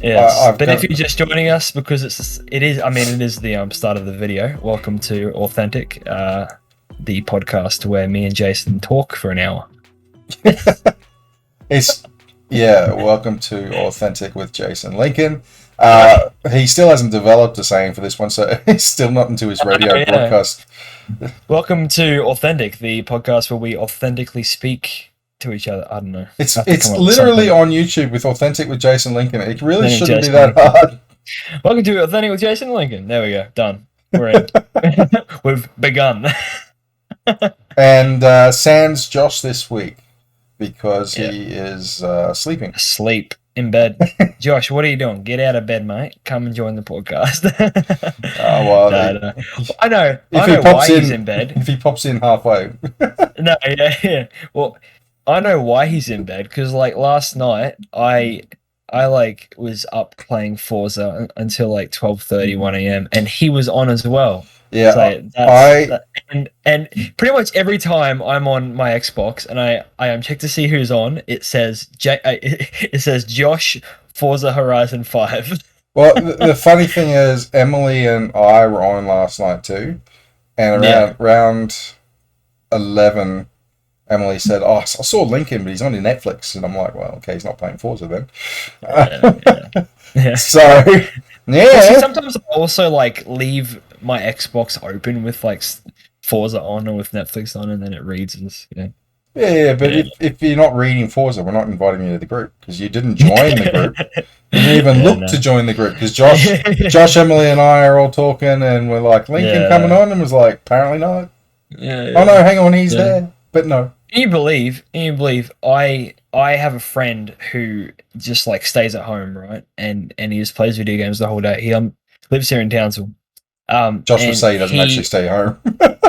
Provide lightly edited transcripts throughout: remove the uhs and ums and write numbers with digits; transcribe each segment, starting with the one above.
Yes, I've but got, if you're just joining us because it is, I mean, it is the start of the video. Welcome to Authentic, the podcast where me and Jason talk for an hour. it's welcome to Authentic with Jason Lincoln. He still hasn't developed a saying for this one, so he's still not into his radio broadcast. Welcome to Authentic, the podcast where we authentically speak to each other. I don't know. It's literally on YouTube with Authentic with Jason Lincoln. It really shouldn't be that hard. Welcome to Authentic with Jason Lincoln. There we go. Done. We're in. We've begun. And sans Josh this week because he is sleeping. Asleep in bed. Josh, what are you doing? Get out of bed, mate. Come and join the podcast. No. I know why he's in bed. If he pops in halfway. No, yeah. Well, I know why he's in bed because, like, last night I was up playing Forza until like 12:30, 1 a.m. and he was on as well. Yeah, so and pretty much every time I'm on my Xbox and I check to see who's on, it says Josh Forza Horizon 5. Well, the funny thing is, Emily and I were on last night too, and around 11. Emily said, "Oh, I saw Lincoln, but he's on Netflix." And I'm like, "Well, okay, he's not playing Forza then." Yeah. So, yeah. Sometimes I also like leave my Xbox open with like Forza on or with Netflix on, and then it reads us. Yeah, but if you're not reading Forza, we're not inviting you to the group because you didn't join the group. You didn't even look to join the group because Josh, Emily, and I are all talking, and we're like, "Lincoln coming on," and was like, "Apparently not." Yeah. Oh no, hang on, he's there. But no. Can you believe I have a friend who just like stays at home, right? And he just plays video games the whole day. He lives here in Townsville. Josh would say he doesn't actually stay home.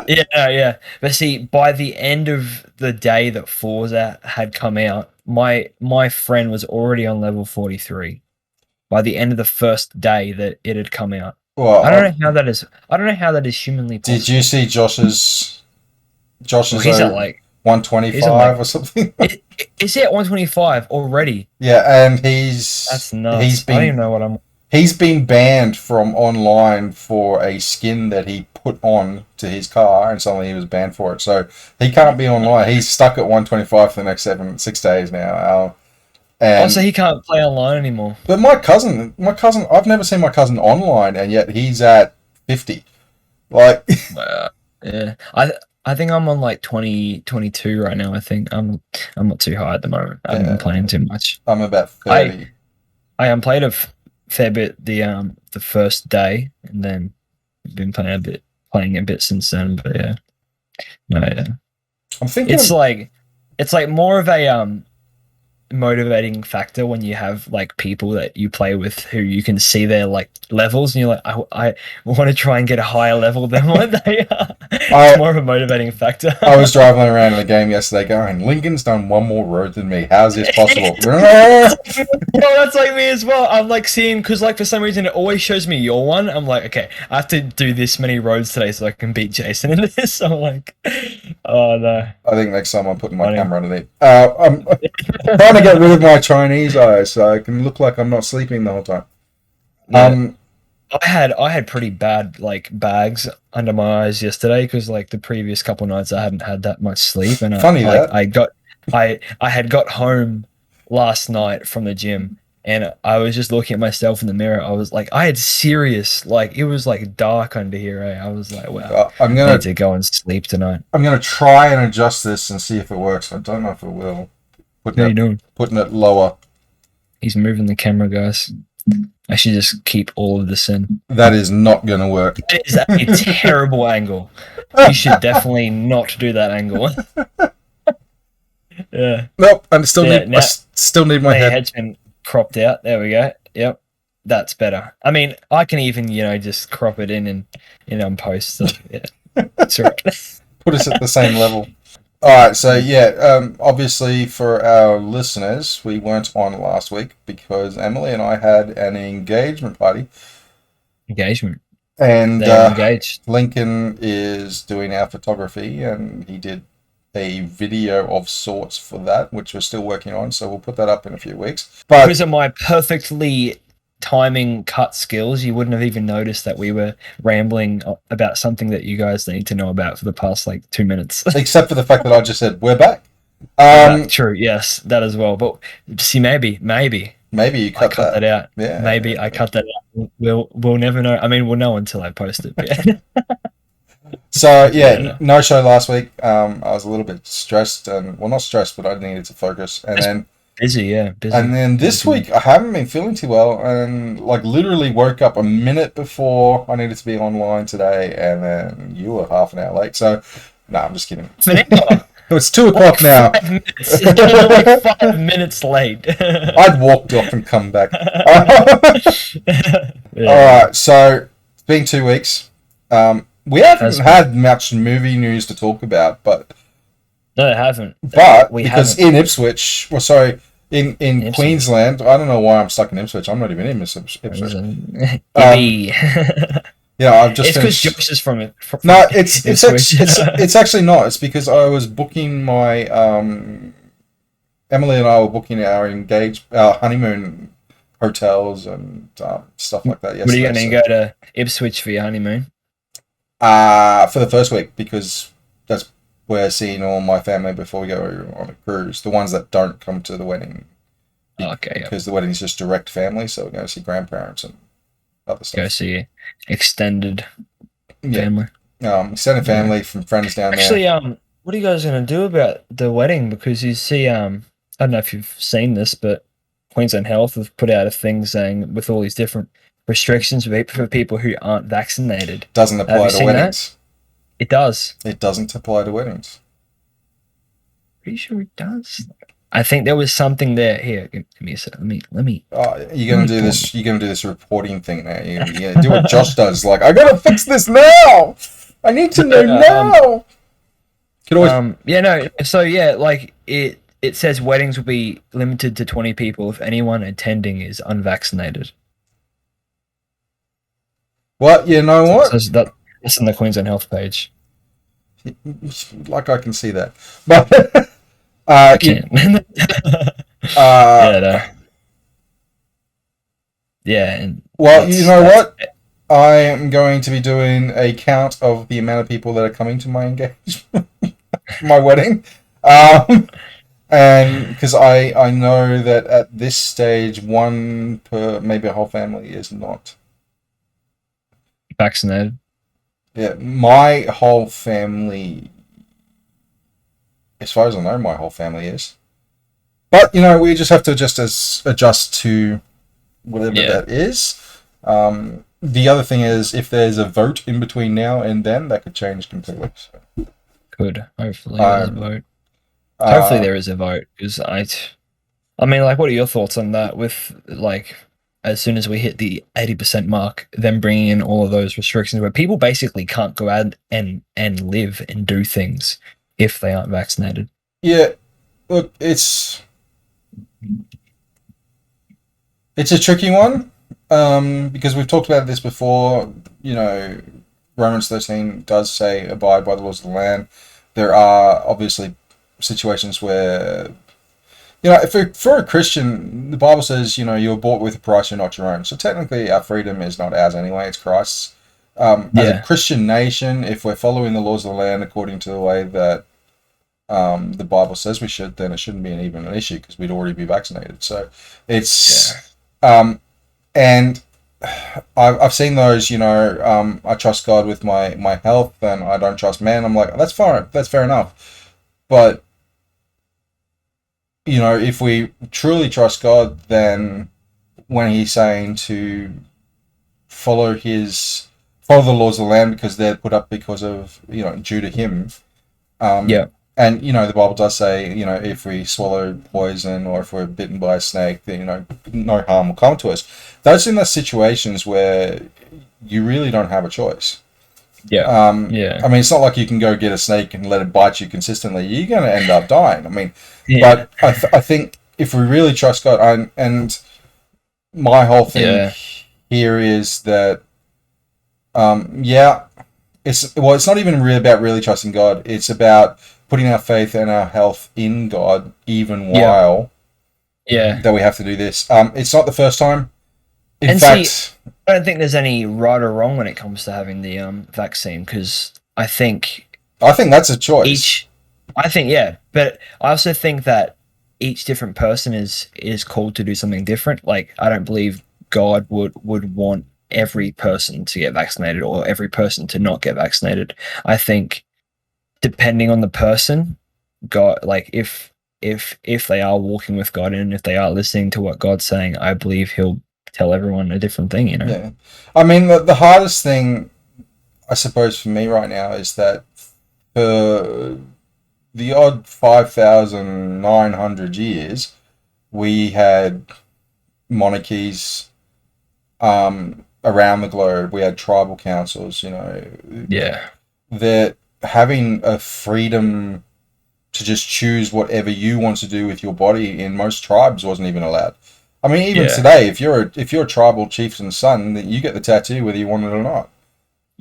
Yeah. But see, by the end of the day that Forza had come out, my friend was already on level 43. By the end of the first day that it had come out. Well, I don't know how that is. I don't know how that is humanly possible. Did you see Josh's? He's at like 125 or something. Is he at 125 already? Yeah, and that's nuts. I don't even know what He's been banned from online for a skin that he put on to his car, and suddenly he was banned for it. So he can't be online. He's stuck at 125 for the next 6 days now. So he can't play online anymore. But my cousin, I've never seen my cousin online, and yet he's at 50. Like, yeah, I think I'm on like 22 right now. I think I'm not too high at the moment. I haven't been playing too much. I'm about 30. I played a fair bit the first day, and then I've been playing a bit since then. But yeah, I'm thinking it's like more of a motivating factor when you have like people that you play with who you can see their like levels, and you're like, I want to try and get a higher level than what they are. It's more of a motivating factor. I was driving around in the game yesterday going, "Lincoln's done one more road than me. How's this possible?" Well, that's like me as well. I'm like seeing, because like for some reason it always shows me your one. I'm like, okay, I have to do this many roads today so I can beat Jason in this. So I'm like, oh no. I think next time I'm putting my camera underneath. I'm trying to get rid of my Chinese eyes so I can look like I'm not sleeping the whole time. I had pretty bad like bags under my eyes yesterday because like the previous couple nights I hadn't had that much sleep, and I had got home last night from the gym, and I was just looking at myself in the mirror. I was like, I had serious, like, it was like dark under here. I was like, wow, I need to go and sleep tonight. I'm gonna try and adjust this and see if it works. I don't know if it will. Putting it lower. He's moving the camera, guys. I should just keep all of this in. That is not going to work. That is a terrible angle. You should definitely not do that angle. Yeah. Nope. I still need my head. Head's been cropped out. There we go. Yep. That's better. I mean, I can even, just crop it in post. So, yeah. That's right. Put us at the same level. Alright, so obviously for our listeners, we weren't on last week because Emily and I had an engagement party. And engaged. Lincoln is doing our photography, and he did a video of sorts for that, which we're still working on, so we'll put that up in a few weeks. But because of my perfectly timing cut skills, you wouldn't have even noticed that we were rambling about something that you guys need to know about for the past like 2 minutes. Except for the fact that I just said we're back. True, yes, that as well. But see, maybe you cut that out. Yeah, maybe I cut that out. We'll never know. I mean, we'll know until I post it. Yeah. So no show last week. I was a little bit stressed, and well, not stressed, but I needed to focus. And then busy. And then this week I haven't been feeling too well, and like literally woke up a minute before I needed to be online today, and then you were half an hour late. So, no, I'm just kidding. It's 2:00 now. 5 minutes. Like 5 minutes late. I'd walked off and come back. Yeah. All right, so it's been 2 weeks. We haven't had much movie news to talk about, but no, I haven't. But because in Ipswich, in Queensland, I don't know why I'm stuck in Ipswich. I'm not even in Ipswich. I've just. It's because Josh is from it. No, it's actually not. It's because I was booking my Emily and I were booking our honeymoon hotels and stuff like that. Yesterday. What are you going to go to Ipswich for your honeymoon? For the first week, because that's where seeing all my family before we go on a cruise. The ones that don't come to the wedding. Okay. Because the wedding is just direct family, so we're going to see grandparents and other stuff. Go see extended family. Extended family from friends down there. Actually, what are you guys going to do about the wedding? Because you see, I don't know if you've seen this, but Queensland Health have put out a thing saying with all these different restrictions for people who aren't vaccinated. Doesn't apply to weddings. That? It does. It doesn't apply to weddings. Pretty sure it does. I think there was something there. Here, give me a second. Let me. You're gonna do this. You're gonna do this reporting thing now. You're gonna do what Josh does. Like, I gotta fix this now. I need to know now. So like it says weddings will be limited to 20 people if anyone attending is unvaccinated. Well, you know what? That's on the Queensland Health page. Like, I can see that, but I can't. Well, you know what? I am going to be doing a count of the amount of people that are coming to my engagement, my wedding, and because I know that at this stage, one per maybe a whole family is not vaccinated. Yeah, my whole family, as far as I know, my whole family is. But, we just have to adjust to whatever that is. The other thing is, if there's a vote in between now and then, that could change completely. So. Could. Hopefully there's a vote. Hopefully there is a vote. Because I mean, like, what are your thoughts on that with, like, as soon as we hit the 80% mark, then bringing in all of those restrictions where people basically can't go out and live and do things if they aren't vaccinated? Yeah, look, it's a tricky one because we've talked about this before. Romans 13 does say abide by the laws of the land. There are obviously situations where for a Christian, the Bible says, you're bought with a price, you're not your own. So technically our freedom is not ours anyway, it's Christ's. As a Christian nation, if we're following the laws of the land according to the way that the Bible says we should, then it shouldn't be even an issue because we'd already be vaccinated. So it's, and I've seen those, I trust God with my health and I don't trust man. I'm like, that's fine, that's fair enough. But if we truly trust God, then when he's saying to follow the laws of the land because they're put up because of, due to him. And, the Bible does say, if we swallow poison or if we're bitten by a snake, then, no harm will come to us. Those are the situations where you really don't have a choice. I mean, it's not like you can go get a snake and let it bite you consistently. You're going to end up dying. I mean, but I think if we really trust God, and my whole thing here is that, it's not even really about really trusting God. It's about putting our faith and our health in God, even while that we have to do this. It's not the first time. In fact, I don't think there's any right or wrong when it comes to having the vaccine, because I think that's a choice. I think, yeah, but I also think that each different person is called to do something different. Like, I don't believe God would want every person to get vaccinated or every person to not get vaccinated. I think depending on the person, God, like if they are walking with God and if they are listening to what God's saying, I believe He'll tell everyone a different thing. You know? Yeah, I mean the hardest thing, I suppose, for me right now is that for the odd 5,900 years, we had monarchies around the globe. We had tribal councils. Yeah. That having a freedom to just choose whatever you want to do with your body in most tribes wasn't even allowed. I mean, even today, if you're a tribal chieftain's son, then you get the tattoo whether you want it or not.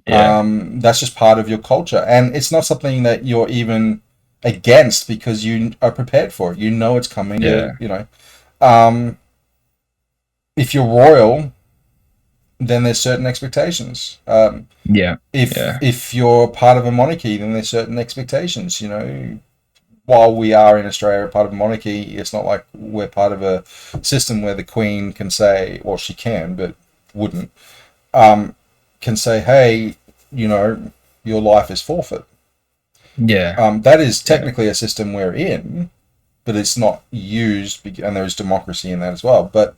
Yeah. That's just part of your culture, and it's not something that you're even against because you are prepared for it. You know it's coming. Yeah. If you're royal, then there's certain expectations. Yeah. If you're part of a monarchy, then there's certain expectations. While we are in Australia part of a monarchy, it's not like we're part of a system where the Queen can say, well, she can, but wouldn't, can say, hey, your life is forfeit. Yeah. That is technically a system we're in, but it's not used, and there is democracy in that as well. But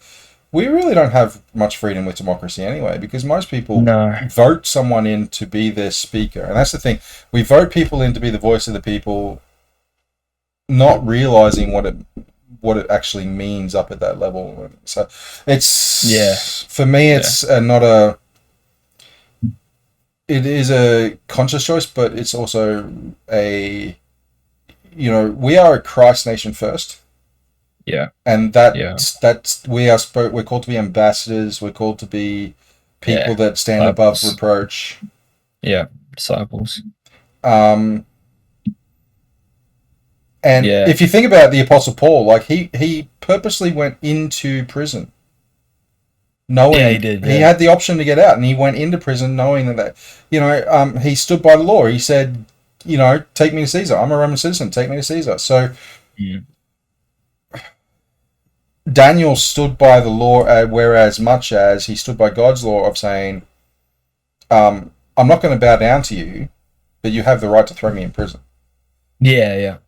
we really don't have much freedom with democracy anyway, because most people vote someone in to be their speaker. And that's the thing. We vote people in to be the voice of the people, not realizing what it actually means up at that level. So it's for me, it's it is a conscious choice, but it's also we are a Christ nation first. Yeah. And we're called to be ambassadors. We're called to be people that stand above reproach. Yeah, disciples. And if you think about the Apostle Paul, like he purposely went into prison, knowing he did. He had the option to get out, and he went into prison knowing that he stood by the law. He said, take me to Caesar. I'm a Roman citizen. Take me to Caesar. So Daniel stood by the law, whereas much as he stood by God's law of saying, I'm not going to bow down to you, but you have the right to throw me in prison. Yeah.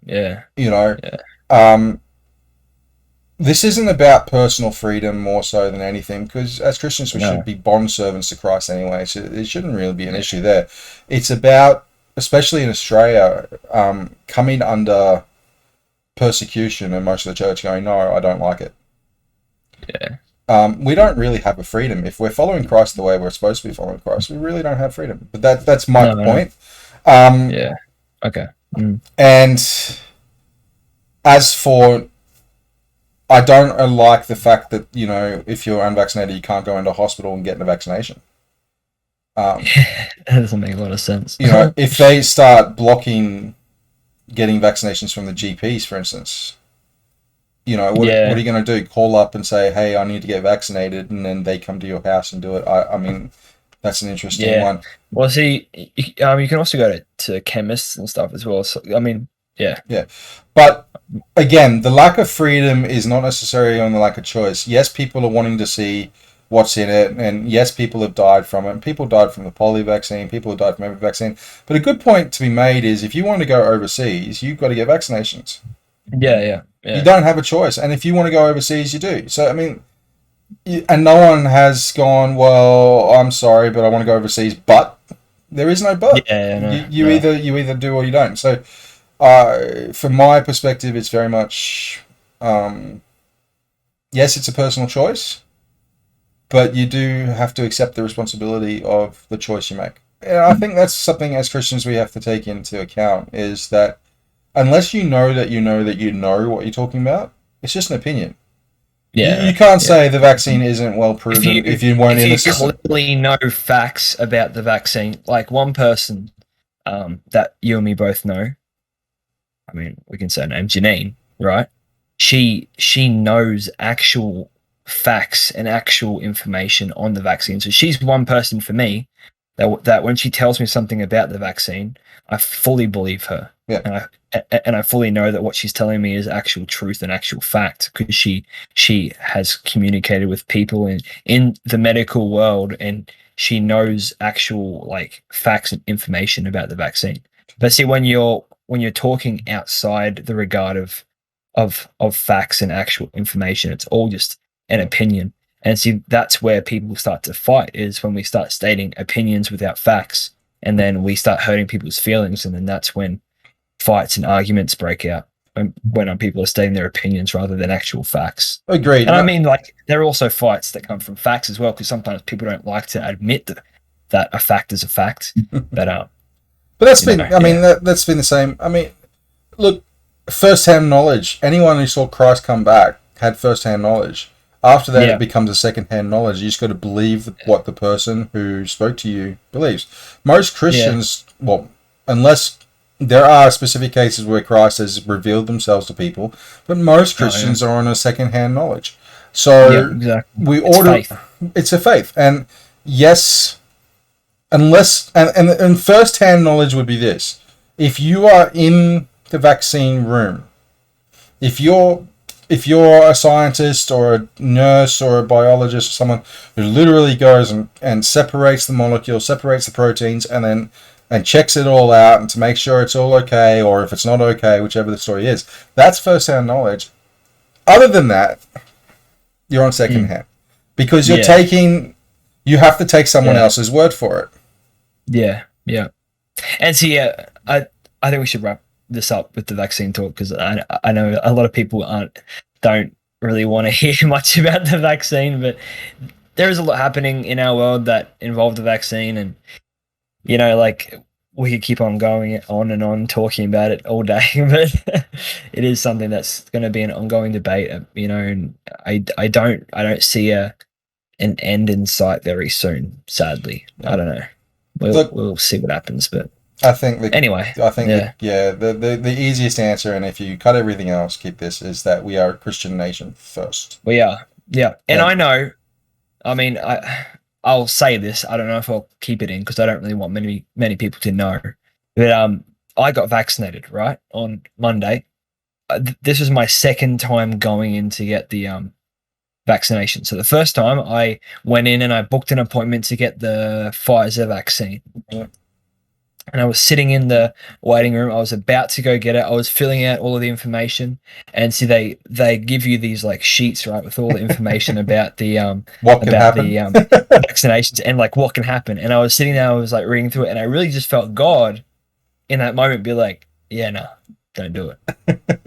This isn't about personal freedom more so than anything, because as Christians we should be bond servants to Christ anyway, so it shouldn't really be an issue there. It's about, especially in Australia, coming under persecution and most of the church going, no, I don't like it. We don't really have a freedom. If we're following Christ the way we're supposed to be following Christ, we really don't have freedom. But that's my point. Okay. And as for, I don't like the fact that, if you're unvaccinated, you can't go into a hospital and get a vaccination. That doesn't make a lot of sense. If they start blocking getting vaccinations from the GPs, for instance, what are you going to do? Call up and say, hey, I need to get vaccinated, and then they come to your house and do it? I mean, that's an interesting one. Well, see, you can also go to chemists and stuff as well. So, I mean, yeah. But again, the lack of freedom is not necessarily on the lack of choice. Yes, people are wanting to see what's in it, and yes, people have died from it. People died from the polio vaccine. People have died from every vaccine. But a good point to be made is, if you want to go overseas, you've got to get vaccinations. Yeah. You don't have a choice, and if you want to go overseas, you do. So I mean, and no one has gone, well, I'm sorry, but I want to go overseas. But there is no but. You either do or you don't. So, from my perspective, it's very much, yes, it's a personal choice, but you do have to accept the responsibility of the choice you make. And I think that's something as Christians we have to take into account, is that unless you know what you're talking about, it's just an opinion. You can't say the vaccine isn't well proven if you weren't in the system. If you clearly know facts about the vaccine, like one person that you and me both know, I mean, we can say her name, Janine, right? She knows actual facts and actual information on the vaccine. So she's one person for me that when she tells me something about the vaccine, I fully believe her. Yeah. And I fully know that what she's telling me is actual truth and actual fact, because she has communicated with people in the medical world, and she knows actual like facts and information about the vaccine. But see, when you're talking outside the regard of facts and actual information, it's all just an opinion. And see, that's where people start to fight, is when we start stating opinions without facts, and then we start hurting people's feelings, and then that's when fights and arguments break out, when people are stating their opinions rather than actual facts. Agreed. And I mean, like, there are also fights that come from facts as well, because sometimes people don't like to admit that a fact is a fact. But that's been, I mean, that's been the same. I mean, look, first-hand knowledge. Anyone who saw Christ come back had first-hand knowledge. After that, it becomes a second-hand knowledge. You just got to believe what the person who spoke to you believes. Most Christians, well, unless there are specific cases where Christ has revealed themselves to people, but most Christians are on a second-hand knowledge. So we order. It's a faith, and yes, unless and first-hand knowledge would be this: if you are in the vaccine room, if you're a scientist or a nurse or a biologist or someone who literally goes and separates the molecule, separates the proteins, and checks it all out and to make sure it's all okay, or if it's not okay, whichever the story is, that's first-hand knowledge. Other than that, you're on second-hand, because you're you have to take someone else's word for it. Yeah. And so, I think we should wrap this up with the vaccine talk, because I know a lot of people don't really want to hear much about the vaccine, but there is a lot happening in our world that involve the vaccine, and like, we could keep on going on and on talking about it all day, but it is something that's going to be an ongoing debate, and I don't see an end in sight very soon, sadly. I don't know. We'll see what happens, but I think the easiest answer, and if you cut everything else, keep this, is that we are a Christian nation first. We are, and I know. I mean, I'll say this. I don't know if I'll keep it in, because I don't really want many people to know. But I got vaccinated right on Monday. This was my second time going in to get the vaccination. So the first time I went in and I booked an appointment to get the Pfizer vaccine. And I was sitting in the waiting room. I was about to go get it. I was filling out all of the information, and see, they give you these like sheets, right, with all the information about the vaccinations and like what can happen. And I was sitting there, I was like reading through it, and I really just felt God in that moment be like, "Yeah, no, don't do it."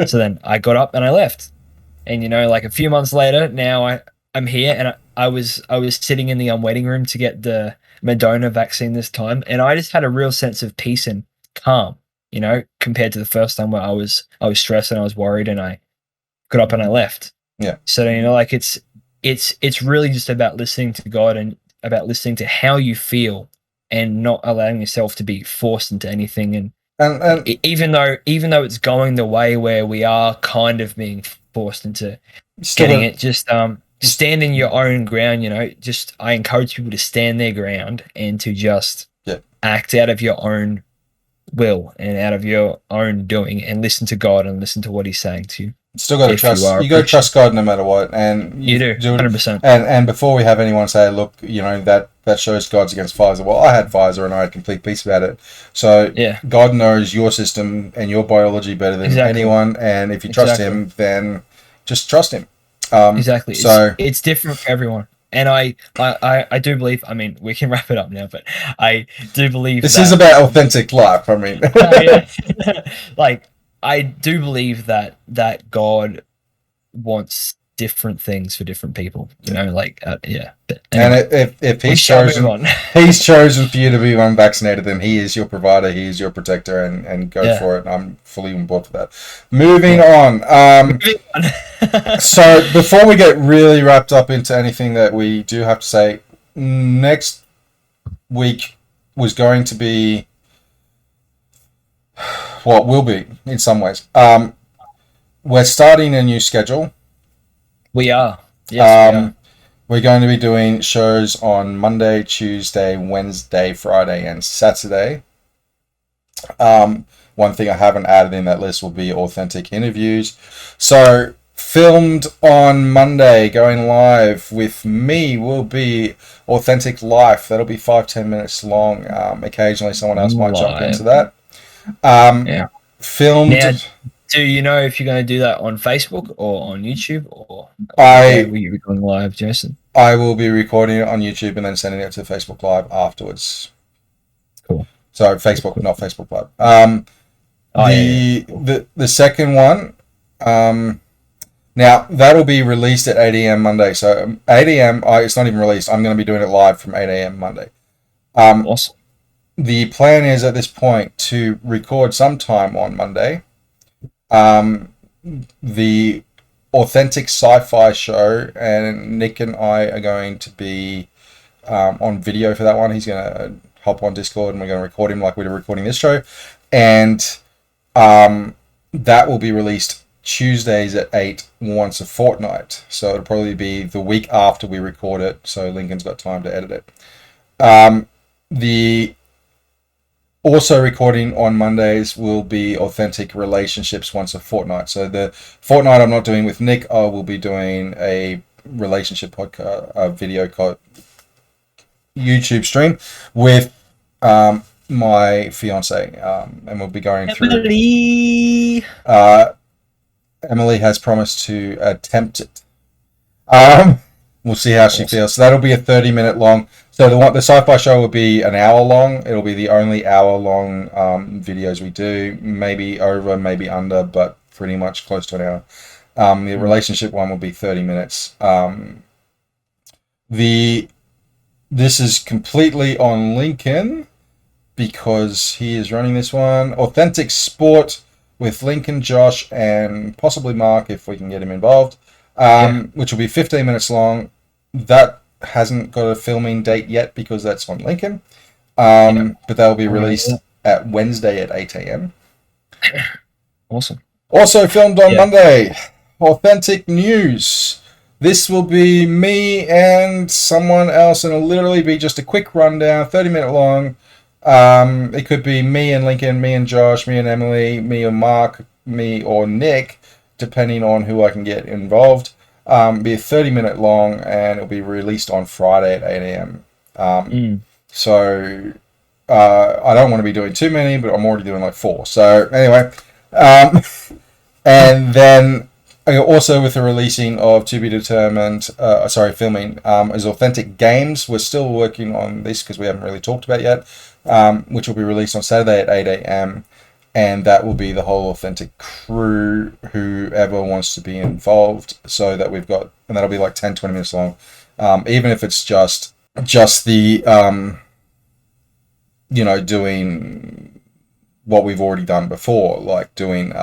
So then I got up and I left. And like a few months later, now I'm here, and I was sitting in the waiting room to get the Moderna vaccine this time, and I just had a real sense of peace and calm, compared to the first time where I was stressed and I was worried, and I got up and I left. Yeah. So like it's really just about listening to God and about listening to how you feel, and not allowing yourself to be forced into anything. And even though it's going the way where we are kind of being forced into getting it, just stand in your own ground. I encourage people to stand their ground and to just act out of your own will and out of your own doing, and listen to God and listen to what He's saying to you. Still got to trust. You got to trust God no matter what, and you do 100%. And before we have anyone say, "Look, that shows God's against Pfizer." Well, I had Pfizer and I had complete peace about it. So God knows your system and your biology better than anyone, and if you trust Him, then just trust Him. Exactly. So it's different for everyone. And I do believe, I mean, we can wrap it up now, but I do believe this is about authentic life. I mean, like, I do believe that God wants different things for different people, But anyway, and if He's chosen for you to be unvaccinated, then He is your provider, He is your protector, and go for it. I'm fully on board for that. Moving on. So before we get really wrapped up into anything that we do have to say, next week was going to be, well, will be in some ways. We're starting a new schedule. We are. Yes, we are. We're going to be doing shows on Monday, Tuesday, Wednesday, Friday, and Saturday. One thing I haven't added in that list will be authentic interviews. So, filmed on Monday, going live with me will be Authentic Life. That'll be 5-10 minutes long. Occasionally, someone else might jump into that. Yeah. Filmed. Now, do you know if you're going to do that on Facebook or on YouTube, or where will you be going live, Jason? I will be recording it on YouTube and then sending it to Facebook Live afterwards. Cool. So Facebook, cool. Not Facebook Live. The second one, now that'll be released at 8 a.m. Monday. So 8 a.m. It's not even released. I'm going to be doing it live from 8 a.m. Monday. Awesome. The plan is at this point to record sometime on Monday. The authentic sci-fi show, and Nick and I are going to be on video for that one. He's going to hop on Discord and we're going to record him like we were recording this show, and that will be released Tuesdays at 8 once a fortnight. So it'll probably be the week after we record it, so Lincoln's got time to edit it. The also recording on Mondays will be authentic relationships once a fortnight. So the fortnight I'm not doing with Nick, I will be doing a relationship podcast, a video YouTube stream with my fiance, and we'll be going through. Emily has promised to attempt it. We'll see how she feels. So that'll be a 30-minute long. So the sci-fi show will be an hour long. It'll be the only hour-long videos we do. Maybe over, maybe under, but pretty much close to an hour. The relationship one will be 30 minutes. This is completely on Lincoln because he is running this one. Authentic Sport with Lincoln, Josh, and possibly Mark if we can get him involved, which will be 15 minutes long. That hasn't got a filming date yet because that's on Lincoln, but they'll be released at Wednesday at 8 a.m. Awesome. Also filmed on Monday, Authentic News. This will be me and someone else, and it'll literally be just a quick rundown, 30-minute long. It could be me and Lincoln, me and Josh, me and Emily, me and Mark, me or Nick, depending on who I can get involved. Be a 30-minute long, and it'll be released on Friday at 8 a.m. So I don't want to be doing too many, but I'm already doing like 4. So anyway, and then also with the releasing of To Be Determined, filming is Authentic Games. We're still working on this because we haven't really talked about it yet, which will be released on Saturday at 8 a.m. And that will be the whole Authentic crew, whoever wants to be involved, so that we've got, and that'll be like 10-20 minutes long, even if it's just the doing what we've already done before, like doing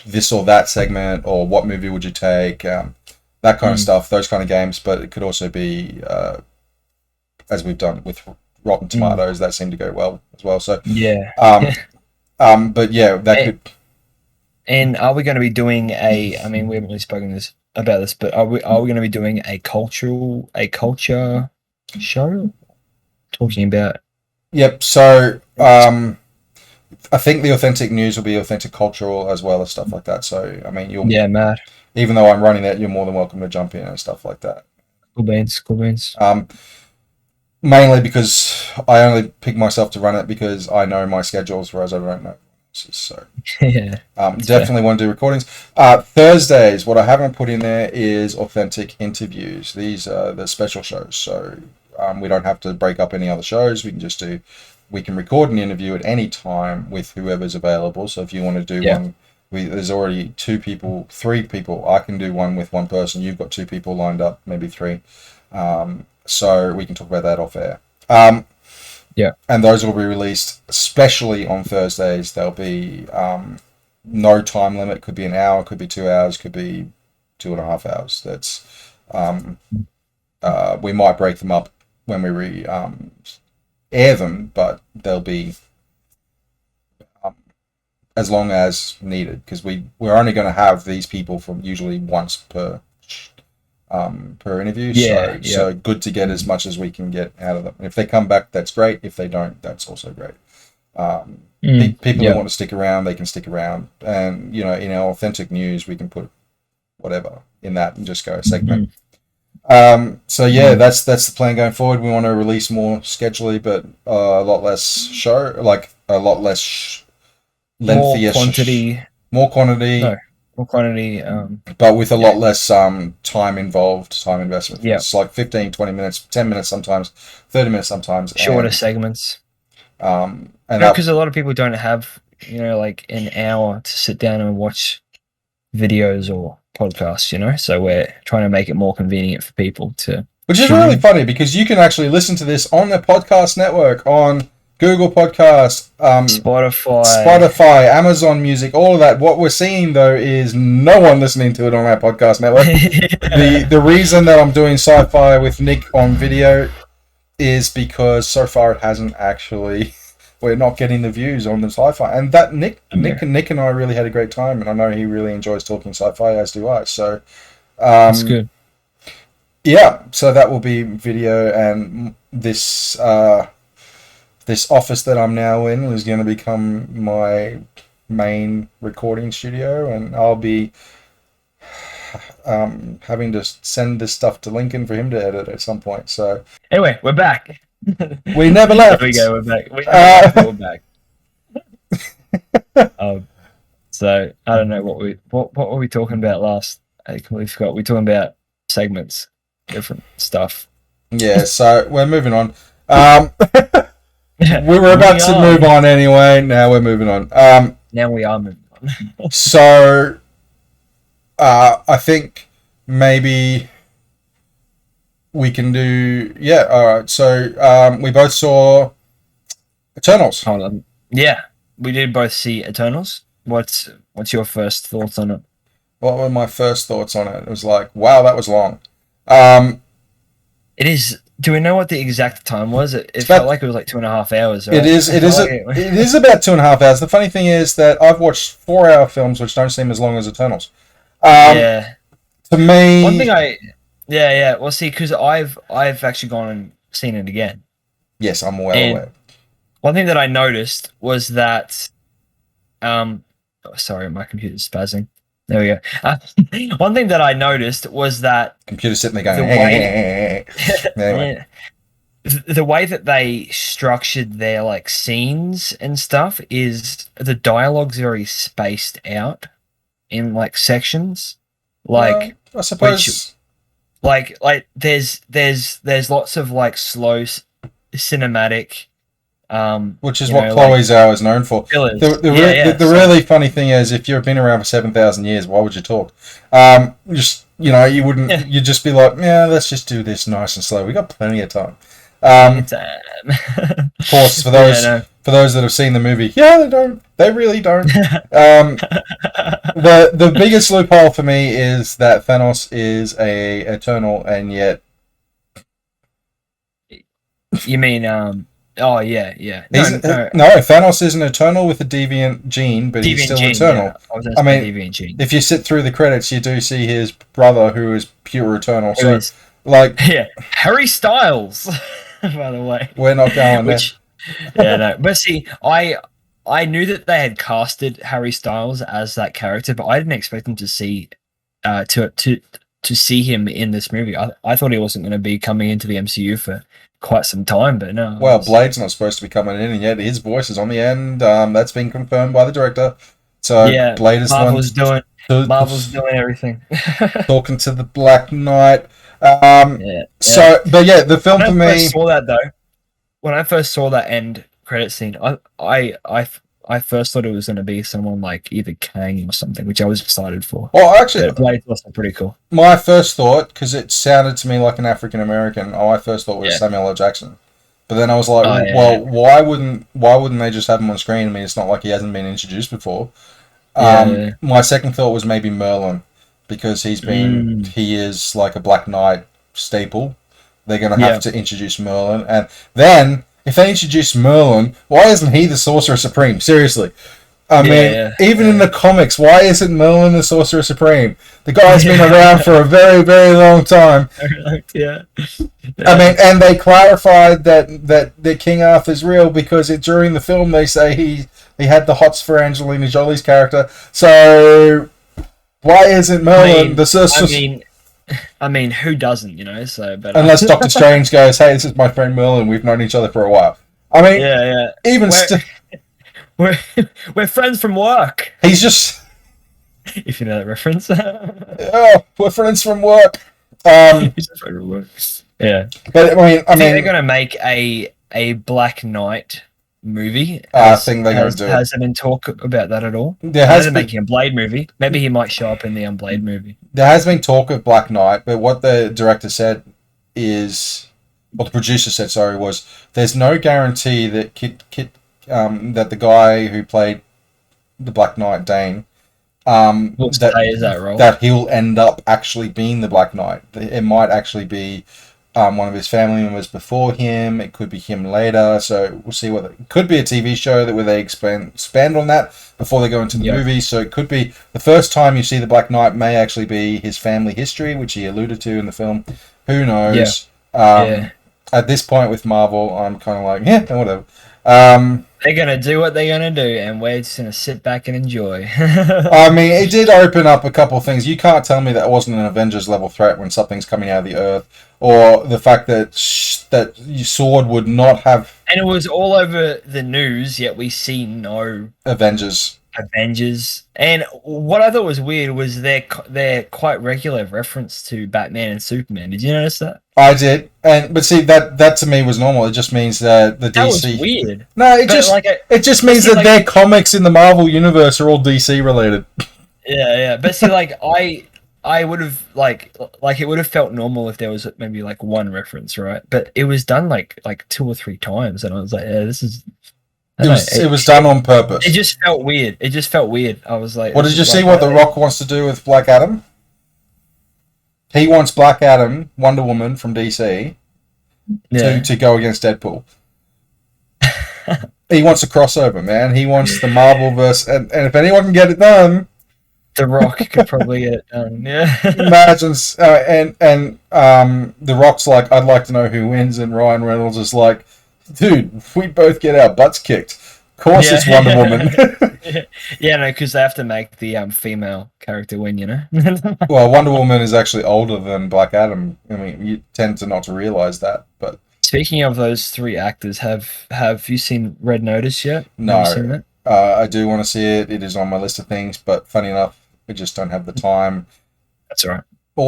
this or that segment, or what movie would you take, that kind of stuff, those kind of games. But it could also be as we've done with Rotten Tomatoes, that seemed to go well as well. So but yeah, that could. And are we going to be doing a? I mean, we haven't really spoken about this, but are we going to be doing a culture show talking about? Yep. So I think the Authentic News will be authentic cultural as well as stuff like that. So I mean, mad. Even though I'm running that, you're more than welcome to jump in and stuff like that. Cool beans. Mainly because I only pick myself to run it because I know my schedules, whereas I don't know. So definitely want to do recordings. Thursdays, what I haven't put in there is authentic interviews. These are the special shows, so we don't have to break up any other shows. We can record an interview at any time with whoever's available. So if you want to do one, there's already 3 people. I can do one with one person. You've got 2 people lined up, maybe 3. So we can talk about that off air. And those will be released especially on Thursdays. There'll be no time limit. Could be an hour, could be 2 hours, could be 2.5 hours. That's we might break them up when we air them, but they'll be as long as needed, because we're only going to have these people from usually once per interview. So good to get as much as we can get out of them. If they come back, that's great. If they don't, that's also great. People who want to stick around, they can stick around. And, you know, in our authentic news, we can put whatever in that and just go a segment. So yeah, that's the plan going forward. We want to release more schedulely, but a lot less lengthier, more quantity. More quantity, but with a lot less time involved, time investment. Yeah. It's like 15, 20 minutes, 10 minutes sometimes, 30 minutes sometimes. Shorter segments. And because a lot of people don't have, you know, like an hour to sit down and watch videos or podcasts, you know, so we're trying to make it more convenient for people to. Which is really funny because you can actually listen to this on the podcast network, on Google Podcasts, Spotify, Amazon Music, all of that. What we're seeing though is no one listening to it on our podcast network. The reason that I'm doing sci-fi with Nick on video is because so far it hasn't actually. We're not getting the views on the sci-fi, and that Nick and I really had a great time, and I know he really enjoys talking sci-fi, as do I. So that's good. Yeah, so that will be video, and this office that I'm now in is going to become my main recording studio, and I'll be having to send this stuff to Lincoln for him to edit at some point. So anyway, we're back. We never left. There we go. We're back. We're back. So I don't know what were we talking about last? I completely forgot. We're talking about segments, different stuff. Yeah. So we're moving on. We were about to move on anyway. Now we're moving on. Now we are moving on. So I think maybe. We can do all right. So we both saw Eternals. Hold on. Yeah, we did both see Eternals. What's your first thoughts on it? What were my first thoughts on it? It was like, wow, that was long. It is. Do we know what the exact time was? It felt like it was like 2.5 hours. Right? It is. It is about 2.5 hours. The funny thing is that I've watched 4-hour films which don't seem as long as Eternals. Yeah. To me, one thing Yeah. Well, see, because I've actually gone and seen it again. Yes, I'm well aware. One thing that I noticed was that, sorry, my computer's spazzing. There we go. One thing that I noticed was that computer's sitting there going. Anyway. The way that they structured their like scenes and stuff is the dialogue's very spaced out in like sections, like I suppose. Like there's lots of like slow cinematic, which is what Chloe Zhao is known for. The really funny thing is, if you've been around for 7,000 years, why would you talk? You wouldn't. You'd just be like, yeah, let's just do this nice and slow. We got plenty of time. Of course, for those that have seen the movie, they don't. They really don't. The biggest loophole for me is that Thanos is a Eternal, and yet. You mean Oh yeah. No, Thanos is an Eternal with a deviant gene, but he's still Eternal. Yeah. I mean, deviant gene. If you sit through the credits, you do see his brother, who is pure Eternal. Harry Styles. By the way, we're not going there. Yeah, no. But see, I knew that they had casted Harry Styles as that character, but I didn't expect them to see to see him in this movie. I thought he wasn't going to be coming into the MCU for quite some time, but no. Well, Blade's not supposed to be coming in, and yet his voice is on the end. That's been confirmed by the director. So yeah, Blade is Marvel's doing everything. Talking to the Black Knight. So, but yeah, the film for me. When I first saw that though, when I first saw that end credit scene, I first thought it was going to be someone like either Kang or something, which I was excited for. Well, actually, Blade was pretty cool. My first thought, because it sounded to me like an African American, I first thought was Samuel L. Jackson. But then I was like, why wouldn't they just have him on screen? I mean, it's not like he hasn't been introduced before. My second thought was maybe Merlin, because he is like a Black Knight staple. They're going to have to introduce Merlin, and then if they introduce Merlin, why isn't he the Sorcerer Supreme? Seriously. I mean, even in the comics, why isn't Merlin the Sorcerer Supreme? The guy's been around for a very, very long time. Yeah. I mean, and they clarified that King Arthur's real because during the film they say he had the hots for Angelina Jolie's character. So why isn't Merlin the Sorcerer? I mean, who doesn't, you know? So, but unless Doctor Strange goes, "Hey, this is my friend Merlin. We've known each other for a while." I mean, even we're friends from work. He's just, if you know that reference. Oh, we're friends from work. He's a friend from work. Yeah, but I mean, they're gonna make a Black Knight movie. I think they're going to do it. Has there been talk about that at all? There has been making a Blade movie. Maybe he might show up in the Blade movie. There has been talk of Black Knight, but what the director said is, what the producer said, sorry, was there's no guarantee that that the guy who played the Black Knight, Dane, that he'll end up actually being the Black Knight. It might actually be one of his family members before him. It could be him later. So we'll see it could be a TV show where they expand on that before they go into the movie. So it could be the first time you see the Black Knight may actually be his family history, which he alluded to in the film. Who knows? At this point with Marvel, I'm kind of like, yeah, whatever. They're going to do what they're going to do, and we're just going to sit back and enjoy. I mean, it did open up a couple of things. You can't tell me that wasn't an Avengers-level threat when something's coming out of the Earth, or the fact that Sword would not have... And it was all over the news, yet we see no... Avengers. And what I thought was weird was their quite regular reference to Batman and Superman. Did you notice that? I did, but see that to me was normal. It just means that the DC. That was weird. No, it just means that their comics in the Marvel universe are all DC related. Yeah. But see, like I would have like it would have felt normal if there was maybe like one reference, right? But it was done like 2 or 3 times, and I was like, yeah, this is. It was done on purpose. It just felt weird. I was like, "What did you see? What The Rock wants to do with Black Adam? He wants Black Adam, Wonder Woman from DC, to go against Deadpool. He wants a crossover, man. He wants the Marvel-verse, and if anyone can get it done, The Rock could probably get it done. Yeah. Imagine, The Rock's like, I'd like to know who wins, and Ryan Reynolds is like, dude, we both get our butts kicked. Of course it's Wonder Woman. Yeah, no, because they have to make the female character win, you know? Well, Wonder Woman is actually older than Black Adam. I mean, you tend to not to realize that, but... Speaking of those 3 actors, have you seen Red Notice yet? No. Have you seen that? I do want to see it. It is on my list of things, but funny enough, we just don't have the time. That's all right.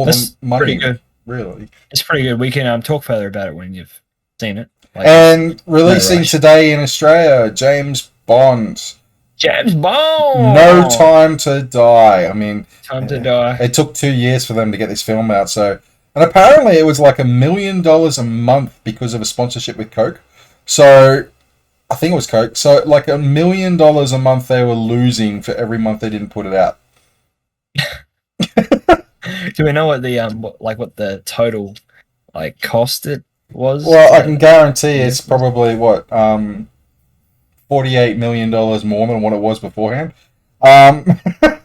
That's money, pretty good. Really. It's pretty good. We can talk further about it when you've seen it. And releasing today in Australia, James Bond. No Time to Die. I mean, Time to Die. It took 2 years for them to get this film out. And apparently it was like $1 million a month because of a sponsorship with Coke. So I think it was Coke. So like $1 million a month they were losing for every month they didn't put it out. Do we know what the what the total cost it was? Well, I can guarantee it's probably $48 million more than what it was beforehand. The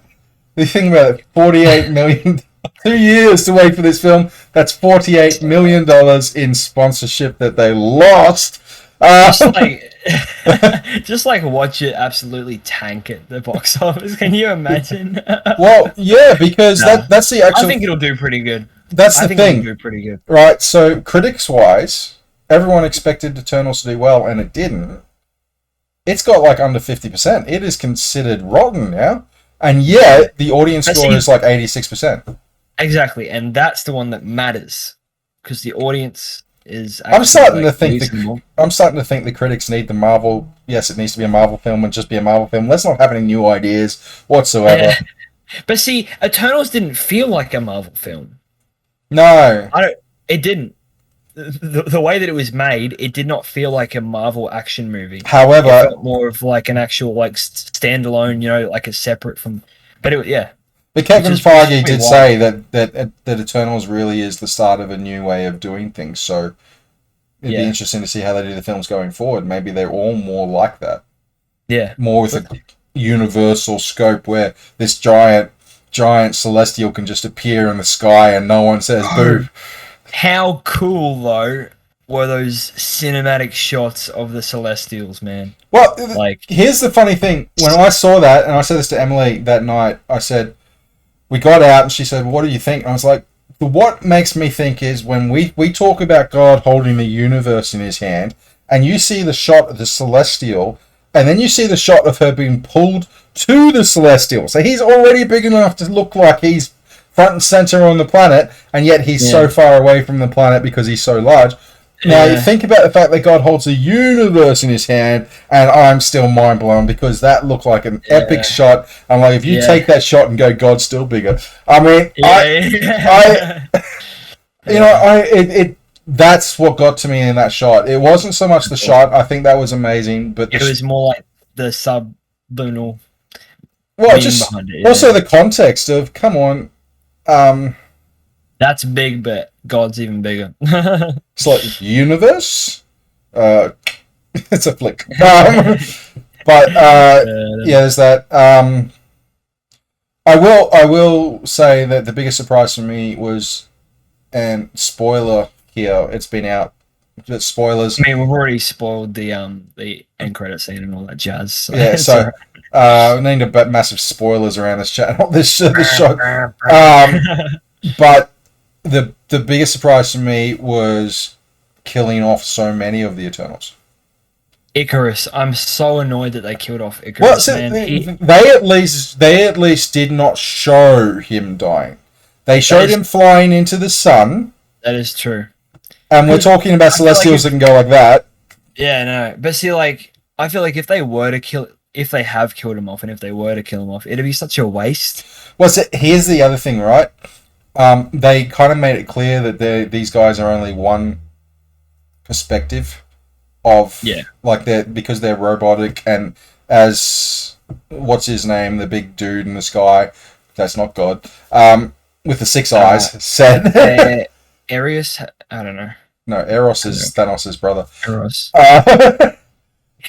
thing about it, $48 million, 2 years to wait for this film. That's $48 million in sponsorship that they lost. Just watch it absolutely tank at the box office. Can you imagine? Well, yeah, because that's the actual. I think it'll do pretty good. That's the thing. It'll do pretty good. Right. So critics-wise, everyone expected Eternals to do well, and it didn't. It's got under 50%. It is considered rotten now, and yet the audience score is 86%. Exactly, and that's the one that matters because the audience is. I'm starting to think the critics need the Marvel. Yes, it needs to be a Marvel film and just be a Marvel film. Let's not have any new ideas whatsoever. But see, Eternals didn't feel like a Marvel film. No, it didn't. The way that it was made, it did not feel like a Marvel action movie. However, it felt more of an actual standalone, a separate from. But But Kevin Feige did say that Eternals really is the start of a new way of doing things. So it'd be interesting to see how they do the films going forward. Maybe they're all more like that. Yeah, more with universal scope where this giant celestial can just appear in the sky and no one says boo. How cool though were those cinematic shots of the Celestials, man? Well, like, here's the funny thing. When I saw that, and I said this to Emily that night, I said, we got out and she said, what do you think? And I was like, what makes me think is when we talk about God holding the universe in his hand, and you see the shot of the Celestial, and then you see the shot of her being pulled to the Celestial. So he's already big enough to look like he's front and center on the planet, and yet he's so far away from the planet because he's so large. Now, you think about the fact that God holds the universe in his hand, and I'm still mind blown because that looked like an epic shot. I'm like, if you take that shot and go, God's still bigger. I mean, that's what got to me in that shot. It wasn't so much the shot. I think that was amazing, but it was more like the subliminal. Well, just behind it, also the context of, come on. That's big, but God's even bigger. It's like universe. It's a flick. But there's that. I will say that the biggest surprise for me was, and spoiler here, it's been out. Spoilers. I mean, we've already spoiled the end credit scene and all that jazz. So yeah, so we need a bit massive spoilers around this channel. This show. But the biggest surprise for me was killing off so many of the Eternals. Icarus, I'm so annoyed that they killed off Icarus. Well, so they at least did not show him dying. They showed him flying into the sun. That is true. And we're talking about Celestials that can go like that. Yeah, no. But see, like, I feel like if they have killed him off, and if they were to kill him off, it'd be such a waste. Well, so here's the other thing, right? They kind of made it clear that these guys are only one perspective of, because they're robotic, and as what's his name, the big dude in the sky, that's not God, with the 6 eyes, said. Arius, I don't know. No, Eros is Thanos' brother. Eros.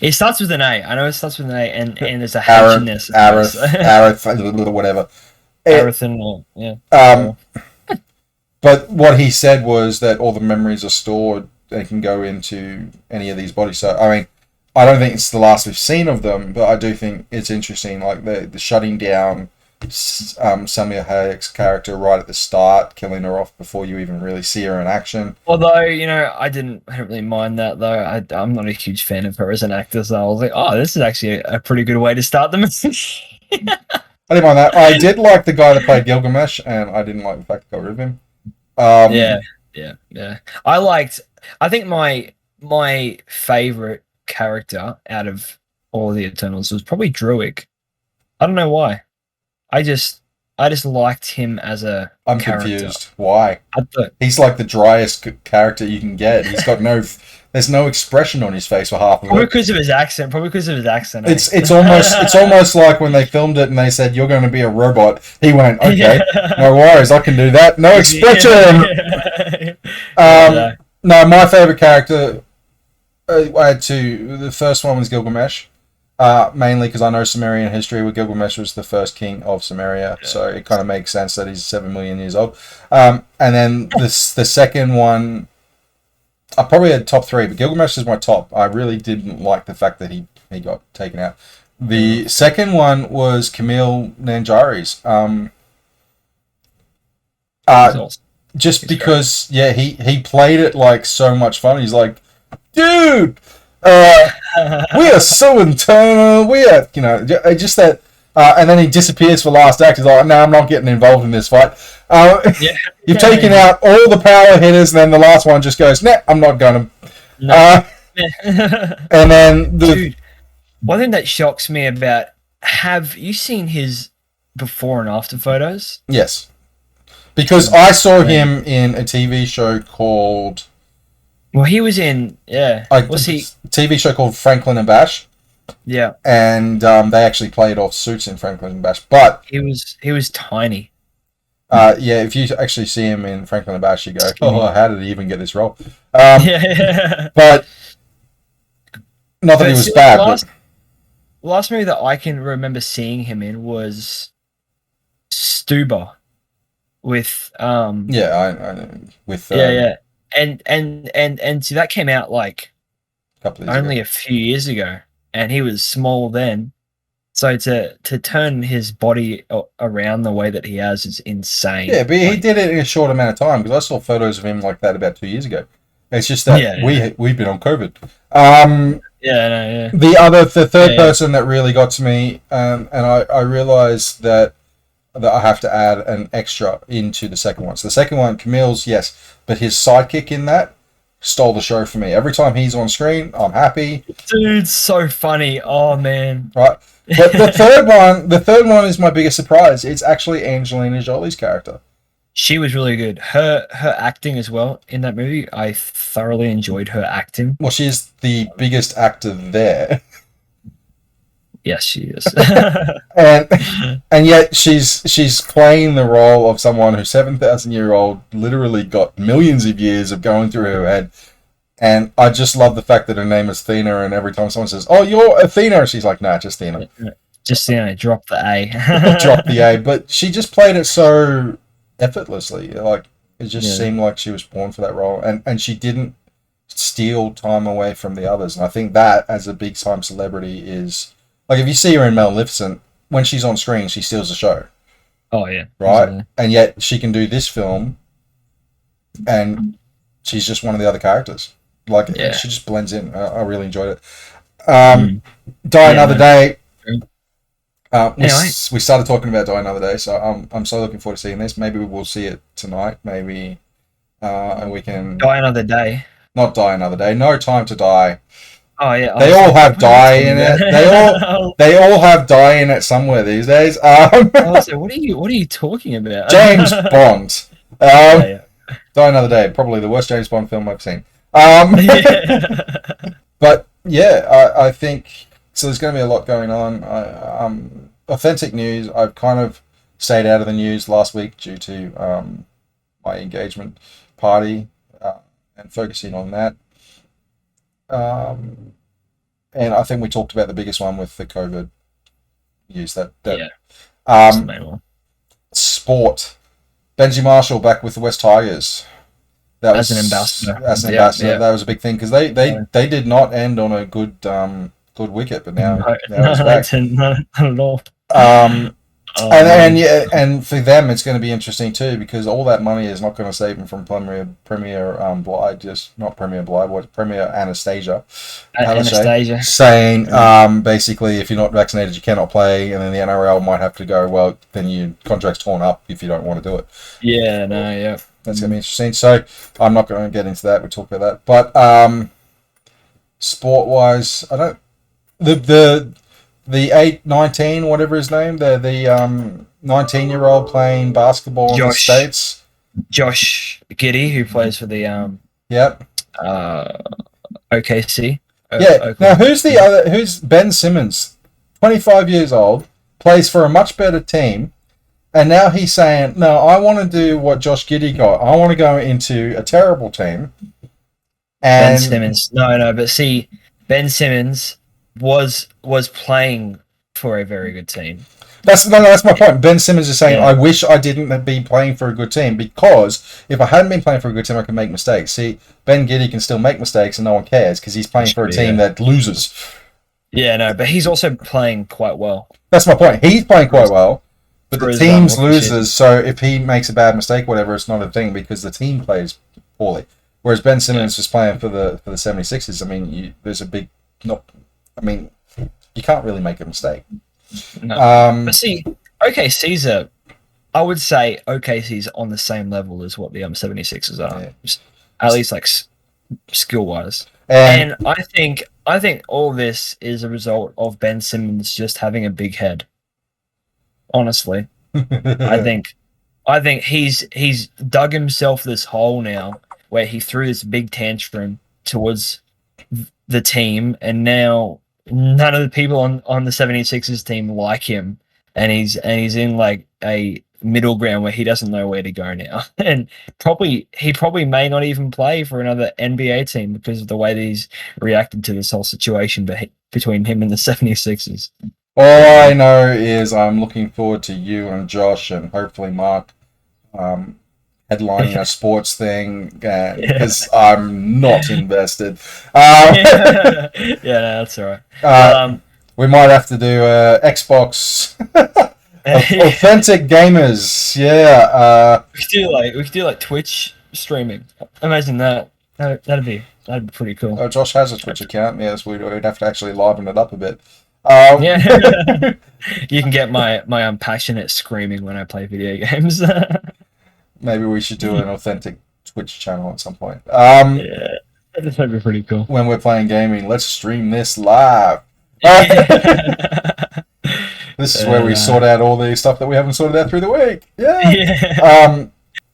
It starts with an A. I know it starts with an A, and there's a H in this. Arith, whatever. Arathan, yeah. But what he said was that all the memories are stored and can go into any of these bodies. So, I mean, I don't think it's the last we've seen of them, but I do think it's interesting, like the shutting down Salma Hayek's character right at the start, killing her off before you even really see her in action. Although, I don't really mind that, though. I'm not a huge fan of her as an actor, so I was like, oh, this is actually a pretty good way to start the movie. I didn't mind that. I did like the guy that played Gilgamesh, and I didn't like the fact that got rid of him. Yeah. I think my favorite character out of all of the Eternals was probably Druig. I don't know why. I just liked him as a I'm character. Confused. Why? He's like the driest character you can get. He's got there's no expression on his face for half of it. Probably because of his accent. It's almost like when they filmed it and they said, you're going to be a robot. He went, okay, no worries, I can do that. No expression. No, my favorite character, I had two. The first one was Gilgamesh. Mainly because I know Sumerian history, where Gilgamesh was the first king of Sumeria, so it kind of makes sense that he's 7 million years old. And then the second one, I probably had top 3, but Gilgamesh is my top. I really didn't like the fact that he got taken out. The second one was Camille Nanjari's. Just because, he played it like so much fun. He's like, dude, we are so internal. We are, just that. And then he disappears for last act. He's like, no, I'm not getting involved in this fight. You've taken out all the power hitters, and then the last one just goes, nah, I'm not going to. No. And then Dude, one thing that shocks me about, have you seen his before and after photos? Yes. Because I saw him in a TV show called... Well, he was in, was he? TV show called Franklin and Bash. Yeah. And they actually played off suits in Franklin and Bash. But... He was tiny. If you actually see him in Franklin and Bash, you go, oh, how did he even get this role? But... Not that he was bad, but... last movie that I can remember seeing him in was Stuber with I with yeah. And see that came out like a couple of years only ago. a few years ago, and he was small then. So to turn his body around the way that he has is insane. Yeah, but he Like, did it in a short amount of time because I saw photos of him like that about 2 years ago. It's just that we've been on COVID. The third person that really got to me, and I realized that I have to add an extra into the second one. So the second one, Camille's, yes, but his sidekick in that stole the show for me. Every time he's on screen, I'm happy. Dude, so funny. Oh man. Right. But the third one is my biggest surprise. It's actually Angelina Jolie's character. She was really good. Her acting as well in that movie. I thoroughly enjoyed her acting. Well, she's the biggest actor there. Yes, she is. and yet she's playing the role of someone who's 7,000-year-old, literally got millions of years of going through her head. And I just love the fact that her name is Athena, and every time someone says, "Oh, you're Athena," she's like, "Nah, just Athena." Just drop the A. Drop the A. But she just played it so effortlessly. Like it just seemed like she was born for that role, and she didn't steal time away from the others. And I think that, as a big time celebrity, is like if you see her in Maleficent, when she's on screen, she steals the show. Oh yeah, right. Exactly. And yet she can do this film, and she's just one of the other characters. Like she just blends in. I really enjoyed it. Die Another Day. Anyway. We started talking about Die Another Day, so I'm so looking forward to seeing this. Maybe we'll see it tonight. Maybe, and we can Die Another Day. Not Die Another Day. No Time to Die. Oh yeah. They all have die in it. They all have die in it somewhere these days. What are you talking about? James Bond. Die Another Day. Probably the worst James Bond film I've seen. But yeah, I think so. There's going to be a lot going on. Authentic news. I've kind of stayed out of the news last week due to my engagement party and focusing on that. And I think we talked about the biggest one with the COVID news. That's the main one. Sport. Benji Marshall back with the West Tigers. As an ambassador. That was a big thing because they did not end on a good wicket, but now it's back. Not at all. And for them, it's going to be interesting too because all that money is not going to save them from Premier Blythe, just not Premier Blythe, what Premier Anastasia. Anastasia saying basically if you're not vaccinated you cannot play, and then the NRL might have to go, well then your contract's torn up if you don't want to do it. That's going to be interesting. So I'm not going to get into that. We'll talk about that. But sport wise, I don't the 19 whatever his name, the 19-year-old playing basketball in the States. Josh Giddey, who plays for the OKC. Now who's Ben Simmons, 25 years old, plays for a much better team, and now he's saying, no, I want to do what Josh Giddey got. I want to go into a terrible team. And Ben Simmons. No, but see, Ben Simmons was playing for a very good team. That's my point. Ben Simmons is saying, I wish I didn't be playing for a good team, because if I hadn't been playing for a good team, I could make mistakes. See, Ben Giddey can still make mistakes and no one cares because he's playing for a team that loses. Yeah, no, but he's also playing quite well. That's my point. He's playing quite well, but the team's loses, so if he makes a bad mistake, whatever, it's not a thing because the team plays poorly. Whereas Ben Simmons is playing for the 76ers. I mean, there's a big... you can't really make a mistake. No. But see, OKC's I would say OKC's on the same level as what the 76ers are, at least like skill wise. And I think all this is a result of Ben Simmons just having a big head. Honestly, I think he's dug himself this hole now where he threw this big tantrum towards the team, and now none of the people on the 76ers team like him, and he's in like a middle ground where he doesn't know where to go now, and he probably may not even play for another NBA team because of the way that he's reacted to this whole situation between him and the 76ers. All I know is I'm looking forward to you and Josh and hopefully Mark headlining a sports thing because I'm not invested. Yeah, no, that's all right. We might have to do Xbox authentic gamers. Yeah. We could do like Twitch streaming. Imagine that. That'd be pretty cool. Josh has a Twitch account. Yes, we'd have to actually liven it up a bit. Yeah. You can get my passionate screaming when I play video games. Maybe we should do an authentic Twitch channel at some point. Yeah, that'd be pretty cool. When we're playing gaming, let's stream this live. This is where we sort out all the stuff that we haven't sorted out through the week. Yeah.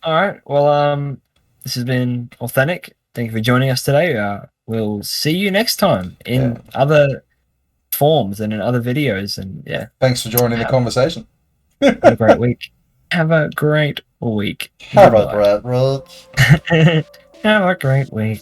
All right. Well, this has been Authentic. Thank you for joining us today. We'll see you next time in other forms and in other videos. And yeah. Thanks for joining the conversation. Have a great week. Have a great week. Have a great week. Have a great week.